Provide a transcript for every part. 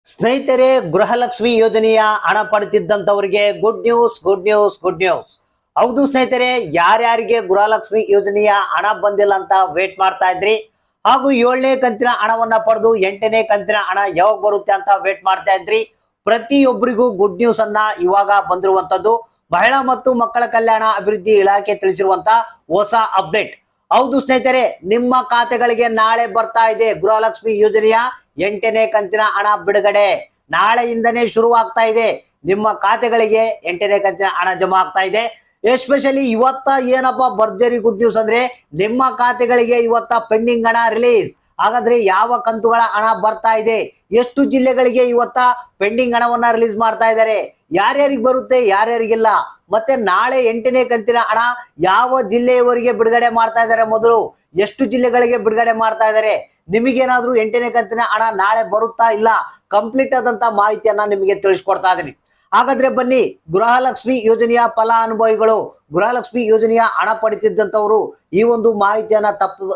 ಸ್ನೇಹಿತರೆ, ಗೃಹಲಕ್ಷ್ಮಿ ಯೋಜನೆಯ ಹಣ ಪಡೆದಿದ್ದಂತವರಿಗೆ good news, good news, good news. ಹೌದು ಸ್ನೇಹಿತರೆ, ಯಾರ್ಯಾರಿಗೆ ಗೃಹಲಕ್ಷ್ಮಿ ಯೋಜನೆಯ ಹಣ ಬಂದಿಲ್ಲ ಅಂತ ವೇಟ್ ಮಾಡ್ತಾ ಇದ್ರಿ, ಹಾಗೂ 7ನೇ ಕಂತಿನ ಹಣವನ್ನ ಪಡೆದು 8ನೇ ಕಂತಿನ ಹಣ ಯಾವಾಗ ಬರುತ್ತೆ ಅಂತ ವೇಟ್ ಮಾಡ್ತಾ ಇದ್ರಿ, ಪ್ರತಿಯೊಬ್ಬರಿಗೂ ಗುಡ್ ನ್ಯೂಸ್ ಅನ್ನ ಇವಾಗ ಬಂದಿರುವಂತದ್ದು ಮಹಿಳಾ ಮತ್ತು ಮಕ್ಕಳ ಕಲ್ಯಾಣ ಅಭಿವೃದ್ಧಿ ಇಲಾಖೆ ತಿಳಿಸಿರುವಂತ ಹೊಸ ಅಪ್ಡೇಟ್. ಹೌದು ಸ್ನೇಹಿತರೆ, ನಿಮ್ಮ ಖಾತೆಗಳಿಗೆ ನಾಳೆ ಬರ್ತಾ ಇದೆ ಗೃಹಲಕ್ಷ್ಮಿ ಯೋಜನೆಯ 8ನೇ ಕಂತಿನ ಹಣ ಬಿಡುಗಡೆ. ನಾಳೆಯಿಂದನೇ ಶುರುವಾಗ್ತಾ ಇದೆ. ನಿಮ್ಮ ಖಾತೆಗಳಿಗೆ 8ನೇ ಕಂತಿನ ಹಣ ಜಮಾ ಆಗ್ತಾ ಇದೆ. ಎಸ್ಪೆಷಲಿ ಇವತ್ತ ಏನಪ್ಪಾ ಭರ್ಜರಿ ಗುಡ್ ನ್ಯೂಸ್ ಅಂದ್ರೆ, ನಿಮ್ಮ ಖಾತೆಗಳಿಗೆ ಇವತ್ತ ಪೆಂಡಿಂಗ್ ಹಣ ರಿಲೀಸ್. ಹಾಗಾದ್ರೆ ಯಾವ ಕಂತುಗಳ ಹಣ ಬರ್ತಾ ಇದೆ, ಎಷ್ಟು ಜಿಲ್ಲೆಗಳಿಗೆ ಇವತ್ತ ಪೆಂಡಿಂಗ್ ಹಣವನ್ನ ರಿಲೀಸ್ ಮಾಡ್ತಾ ಇದ್ದಾರೆ, ಯಾರ್ಯಾರಿಗೆ ಬರುತ್ತೆ ಯಾರ್ಯಾರಿಗಿಲ್ಲ, ಮತ್ತೆ ನಾಳೆ 8ನೇ ಕಂತಿನ ಹಣ ಯಾವ ಜಿಲ್ಲೆಯವರಿಗೆ ಬಿಡುಗಡೆ ಮಾಡ್ತಾ ಇದ್ದಾರೆ, ಮೊದಲು ಎಷ್ಟು ಜಿಲ್ಲೆಗಳಿಗೆ ಬಿಡುಗಡೆ ಮಾಡ್ತಾ ಇದ್ದಾರೆ, ನಿಮಗೇನಾದ್ರೂ 8ನೇ ಕಂತಿನ ಹಣ ನಾಳೆ ಬರುತ್ತಾ ಇಲ್ಲ, ಕಂಪ್ಲೀಟ್ ಆದಂತ ಮಾಹಿತಿಯನ್ನ ನಿಮಗೆ ತಿಳಿಸ್ಕೊಡ್ತಾ ಇದೀನಿ. ಹಾಗಾದ್ರೆ ಬನ್ನಿ, ಗೃಹಲಕ್ಷ್ಮಿ ಯೋಜನೆಯ ಫಲಾನುಭವಿಗಳು, ಗೃಹಲಕ್ಷ್ಮಿ ಯೋಜನೆಯ ಹಣ ಪಡಿತಿದ್ದಂತವರು ಈ ಒಂದು ಮಾಹಿತಿಯನ್ನ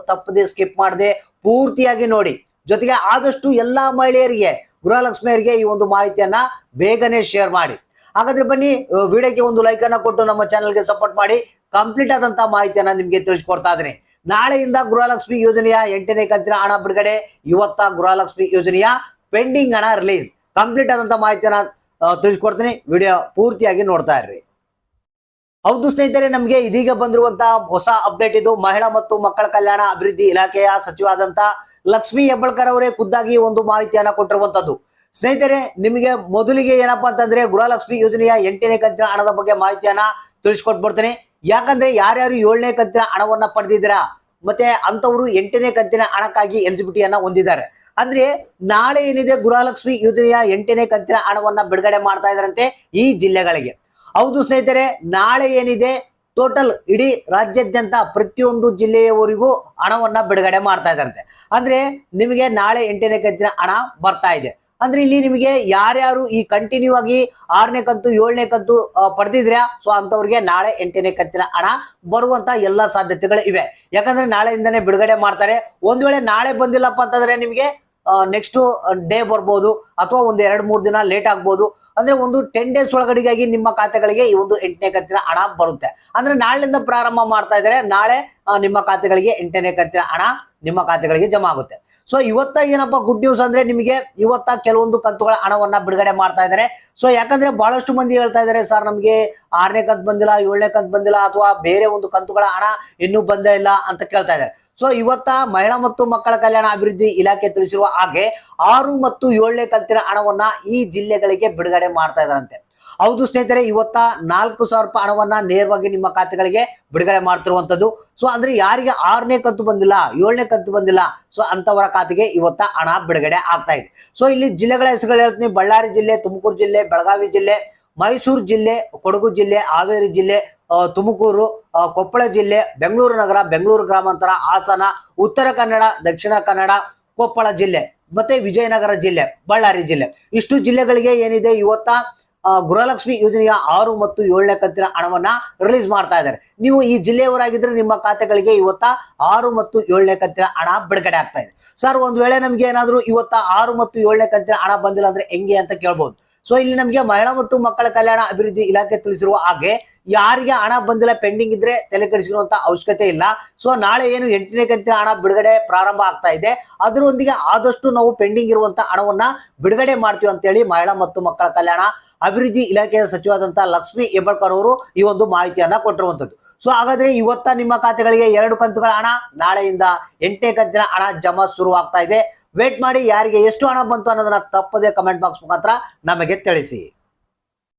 ತಪ್ಪದೆ ಸ್ಕಿಪ್ ಮಾಡದೆ ಪೂರ್ತಿಯಾಗಿ ನೋಡಿ. ಜೊತೆಗೆ ಆದಷ್ಟು ಎಲ್ಲಾ ಮಹಿಳೆಯರಿಗೆ, ಗೃಹಲಕ್ಷ್ಮಿಯರಿಗೆ ಈ ಒಂದು ಮಾಹಿತಿಯನ್ನ ಬೇಗನೆ ಶೇರ್ ಮಾಡಿ. ಹಾಗಾದ್ರೆ ಬನ್ನಿ, ವಿಡಿಯೋಗೆ ಒಂದು ಲೈಕ್ ಅನ್ನ ಕೊಟ್ಟು ನಮ್ಮ ಚಾನೆಲ್ಗೆ ಸಪೋರ್ಟ್ ಮಾಡಿ. ಕಂಪ್ಲೀಟ್ ಆದಂತ ಮಾಹಿತಿಯನ್ನ ನಿಮ್ಗೆ ತಿಳಿಸ್ಕೊಡ್ತಾ ಇದ್ದೀನಿ. ನಾಳೆಯಿಂದ ಗೃಹಲಕ್ಷ್ಮಿ ಯೋಜನೆಯ 8ನೇ ಕಂತಿನ ಹಣ ಬಿಡುಗಡೆ, ಇವತ್ತ ಗೃಹಲಕ್ಷ್ಮಿ ಯೋಜನೆಯ ಪೆಂಡಿಂಗ್ ಹಣ ರಿಲೀಸ್. ಕಂಪ್ಲೀಟ್ ಆದಂತ ಮಾಹಿತಿಯನ್ನ ತಿಳಿಸ್ಕೊಡ್ತೀನಿ, ವಿಡಿಯೋ ಪೂರ್ತಿಯಾಗಿ ನೋಡ್ತಾ ಇರ್ರಿ. ಹೌದು ಸ್ನೇಹಿತರೆ, ನಮಗೆ ಇದೀಗ ಬಂದಿರುವಂತಹ ಹೊಸ ಅಪ್ಡೇಟ್ ಇದು. ಮಹಿಳಾ ಮತ್ತು ಮಕ್ಕಳ ಕಲ್ಯಾಣ ಅಭಿವೃದ್ಧಿ ಇಲಾಖೆಯ ಸಚಿವಾದಂತ ಲಕ್ಷ್ಮಿ ಹೆಬ್ಬಾಳ್ಕರ್ ಅವರೇ ಖುದ್ದಾಗಿ ಒಂದು ಮಾಹಿತಿಯನ್ನ ಕೊಟ್ಟಿರುವಂತದ್ದು. ಸ್ನೇಹಿತರೆ, ನಿಮಗೆ ಮೊದಲಿಗೆ ಏನಪ್ಪಾ ಅಂತಂದ್ರೆ, ಗೃಹಲಕ್ಷ್ಮಿ ಯೋಜನೆಯ 8ನೇ ಕಂತಿನ ಹಣದ ಬಗ್ಗೆ ಮಾಹಿತಿಯನ್ನ ತಿಳಿಸ್ಕೊಟ್ಬಿಡ್ತೀನಿ. ಯಾಕಂದ್ರೆ ಯಾರ್ಯಾರು 7ನೇ ಕಂತಿನ ಹಣವನ್ನ ಪಡೆದಿದ್ದೀರಾ, ಮತ್ತೆ ಅಂತವರು 8ನೇ ಕಂತಿನ ಹಣಕ್ಕಾಗಿ ಎಲಿಜಿಬಿಲಿಟಿಯನ್ನ ಹೊಂದಿದ್ದಾರೆ. ಅಂದ್ರೆ ನಾಳೆ ಏನಿದೆ ಗೃಹಲಕ್ಷ್ಮಿ ಯೋಜನೆಯ 8ನೇ ಕಂತಿನ ಹಣವನ್ನ ಬಿಡುಗಡೆ ಮಾಡ್ತಾ ಇದ್ದಾರಂತೆ ಈ ಜಿಲ್ಲೆಗಳಿಗೆ. ಹೌದು ಸ್ನೇಹಿತರೆ, ನಾಳೆ ಏನಿದೆ ಟೋಟಲ್ ಇಡೀ ರಾಜ್ಯಾದ್ಯಂತ ಪ್ರತಿಯೊಂದು ಜಿಲ್ಲೆಯವರಿಗೂ ಹಣವನ್ನ ಬಿಡುಗಡೆ ಮಾಡ್ತಾ ಇದ್ದಾರಂತೆ. ಅಂದ್ರೆ ನಿಮಗೆ ನಾಳೆ 8ನೇ ಕಂತಿನ ಹಣ ಬರ್ತಾ ಇದೆ. ಅಂದ್ರೆ ಇಲ್ಲಿ ನಿಮಗೆ ಯಾರ್ಯಾರು ಈ ಕಂಟಿನ್ಯೂ ಆಗಿ 6ನೇ ಕಂತು 7ನೇ ಕಂತು ಪಡೆದಿದ್ರ್ಯಾ, ಸೊ ಅಂತವ್ರಿಗೆ ನಾಳೆ 8ನೇ ಕಂತಿನ ಹಣ ಬರುವಂತ ಎಲ್ಲಾ ಸಾಧ್ಯತೆಗಳು ಇವೆ. ಯಾಕಂದ್ರೆ ನಾಳೆಯಿಂದನೇ ಬಿಡುಗಡೆ ಮಾಡ್ತಾರೆ. ಒಂದ್ ವೇಳೆ ನಾಳೆ ಬಂದಿಲ್ಲಪ್ಪ ಅಂತಂದ್ರೆ ನಿಮಗೆ ನೆಕ್ಸ್ಟ್ ಡೇ ಬರ್ಬೋದು, ಅಥವಾ ಒಂದು 2-3 ದಿನ ಲೇಟ್ ಆಗ್ಬೋದು. ಅಂದ್ರೆ ಒಂದು 10 ಡೇಸ್ ಒಳಗಡೆಗಾಗಿ ನಿಮ್ಮ ಖಾತೆಗಳಿಗೆ ಈ ಒಂದು 8ನೇ ಕಂತಿನ ಹಣ ಬರುತ್ತೆ. ಅಂದ್ರೆ ನಾಳೆಯಿಂದ ಪ್ರಾರಂಭ ಮಾಡ್ತಾ ಇದ್ದಾರೆ, ನಾಳೆ ನಿಮ್ಮ ಖಾತೆಗಳಿಗೆ 8ನೇ ಕಂತಿನ ಹಣ ನಿಮ್ಮ ಖಾತೆಗಳಿಗೆ ಜಮಾ ಆಗುತ್ತೆ. ಸೊ ಇವತ್ತ ಏನಪ್ಪಾ ಗುಡ್ ನ್ಯೂಸ್ ಅಂದ್ರೆ, ನಿಮಗೆ ಇವತ್ತ ಕೆಲವೊಂದು ಕಂತುಗಳ ಹಣವನ್ನ ಬಿಡುಗಡೆ ಮಾಡ್ತಾ ಇದ್ದಾರೆ. ಸೊ ಯಾಕಂದ್ರೆ ಬಹಳಷ್ಟು ಮಂದಿ ಹೇಳ್ತಾ ಇದ್ದಾರೆ, ಸರ್ ನಮಗೆ 6ನೇ ಕಂತು ಬಂದಿಲ್ಲ, 7ನೇ ಕಂತು ಬಂದಿಲ್ಲ, ಅಥವಾ ಬೇರೆ ಒಂದು ಕಂತುಗಳ ಹಣ ಇನ್ನೂ ಬಂದೇ ಇಲ್ಲ ಅಂತ ಕೇಳ್ತಾ ಇದ್ದಾರೆ. ಸೊ ಇವತ್ತ ಮಹಿಳಾ ಮತ್ತು ಮಕ್ಕಳ ಕಲ್ಯಾಣ ಅಭಿವೃದ್ಧಿ ಇಲಾಖೆ ತಿಳಿಸಿರುವ ಹಾಗೆ 6 ಮತ್ತು 7ನೇ ಕಂತಿನ ಹಣವನ್ನ ಈ ಜಿಲ್ಲೆಗಳಿಗೆ ಬಿಡುಗಡೆ ಮಾಡ್ತಾ ಇದ್ದಾರಂತೆ. ಹೌದು ಸ್ನೇಹಿತರೆ, ಇವತ್ತ 4,000 ರೂಪಾಯಿ ಹಣವನ್ನ ನೇರವಾಗಿ ನಿಮ್ಮ ಖಾತೆಗಳಿಗೆ ಬಿಡುಗಡೆ ಮಾಡ್ತಿರುವಂತದ್ದು. ಸೊ ಅಂದ್ರೆ ಯಾರಿಗೆ 6ನೇ ಕಂತು ಬಂದಿಲ್ಲ, 7ನೇ ಕಂತು ಬಂದಿಲ್ಲ, ಸೊ ಅಂತವರ ಖಾತೆಗೆ ಇವತ್ತ ಹಣ ಬಿಡುಗಡೆ ಆಗ್ತಾ ಇದೆ. ಸೊ ಇಲ್ಲಿ ಜಿಲ್ಲೆಗಳ ಹೆಸರುಗಳು ಹೇಳ್ತೀನಿ: ಬಳ್ಳಾರಿ ಜಿಲ್ಲೆ, ತುಮಕೂರು ಜಿಲ್ಲೆ, ಬೆಳಗಾವಿ ಜಿಲ್ಲೆ, ಮೈಸೂರು ಜಿಲ್ಲೆ, ಕೊಡಗು ಜಿಲ್ಲೆ, ಹಾವೇರಿ ಜಿಲ್ಲೆ, ತುಮಕೂರು, ಕೊಪ್ಪಳ ಜಿಲ್ಲೆ, ಬೆಂಗಳೂರು ನಗರ, ಬೆಂಗಳೂರು ಗ್ರಾಮಾಂತರ, ಹಾಸನ, ಉತ್ತರ ಕನ್ನಡ, ದಕ್ಷಿಣ ಕನ್ನಡ, ಕೊಪ್ಪಳ ಜಿಲ್ಲೆ, ಮತ್ತೆ ವಿಜಯನಗರ ಜಿಲ್ಲೆ, ಬಳ್ಳಾರಿ ಜಿಲ್ಲೆ, ಇಷ್ಟು ಜಿಲ್ಲೆಗಳಿಗೆ ಏನಿದೆ ಇವತ್ತ ಗೃಹಲಕ್ಷ್ಮಿ ಯೋಜನೆಯ 6 ಮತ್ತು 7ನೇ ಕಂತಿನ ಹಣವನ್ನ ರಿಲೀಸ್ ಮಾಡ್ತಾ ಇದ್ದಾರೆ. ನೀವು ಈ ಜಿಲ್ಲೆಯವರಾಗಿದ್ರೆ ನಿಮ್ಮ ಖಾತೆಗಳಿಗೆ ಇವತ್ತ 6 ಮತ್ತು 7ನೇ ಕಂತಿನ ಹಣ ಬಿಡುಗಡೆ ಆಗ್ತಾ ಇದೆ. ಸರ್, ಒಂದ್ ವೇಳೆ ನಮ್ಗೆ ಏನಾದ್ರು ಇವತ್ತ 6 ಮತ್ತು 7ನೇ ಕಂತಿನ ಹಣ ಬಂದಿಲ್ಲ ಅಂದ್ರೆ ಹೆಂಗೆ ಅಂತ ಕೇಳ್ಬಹುದು. ಸೊ ಇಲ್ಲಿ ನಮಗೆ ಮಹಿಳಾ ಮತ್ತು ಮಕ್ಕಳ ಕಲ್ಯಾಣ ಅಭಿವೃದ್ಧಿ ಇಲಾಖೆ ತಿಳಿಸಿರುವ ಹಾಗೆ, ಯಾರಿಗೆ ಹಣ ಬಂದಿಲ್ಲ, ಪೆಂಡಿಂಗ್ ಇದ್ರೆ ತಲೆ ಕೆಡಿಸಿರುವಂತ ಅವಶ್ಯಕತೆ ಇಲ್ಲ. ಸೊ ನಾಳೆ ಏನು 8ನೇ ಕಂತಿನ ಹಣ ಬಿಡುಗಡೆ ಪ್ರಾರಂಭ ಆಗ್ತಾ ಇದೆ, ಅದರೊಂದಿಗೆ ಆದಷ್ಟು ನಾವು ಪೆಂಡಿಂಗ್ ಇರುವಂತ ಹಣವನ್ನ ಬಿಡುಗಡೆ ಮಾಡ್ತೀವಿ ಅಂತೇಳಿ ಮಹಿಳಾ ಮತ್ತು ಮಕ್ಕಳ ಕಲ್ಯಾಣ ಅಭಿವೃದ್ಧಿ ಇಲಾಖೆಯ ಸಚಿವಾದಂತಹ ಲಕ್ಷ್ಮಿ ಹೆಬ್ಬಾಳ್ಕರ್ ಅವರು ಈ ಒಂದು ಮಾಹಿತಿಯನ್ನ ಕೊಟ್ಟಿರುವಂತದ್ದು. ಸೊ ಹಾಗಾದ್ರೆ ಇವತ್ತ ನಿಮ್ಮ ಖಾತೆಗಳಿಗೆ 2 ಕಂತುಗಳ ಹಣ, ನಾಳೆಯಿಂದ 8ನೇ ಕಂತಿನ ಹಣ ಜಮಾ ಶುರುವಾಗ್ತಾ ಇದೆ. ವೇಟ್ ಮಾಡಿ, ಯಾರಿಗೆ ಎಷ್ಟು ಹಣ ಬಂತು ಅನ್ನೋದನ್ನ ತಪ್ಪದೆ ಕಮೆಂಟ್ ಬಾಕ್ಸ್ ಮುಖಾಂತರ ನಮಗೆ ತಿಳಿಸಿ.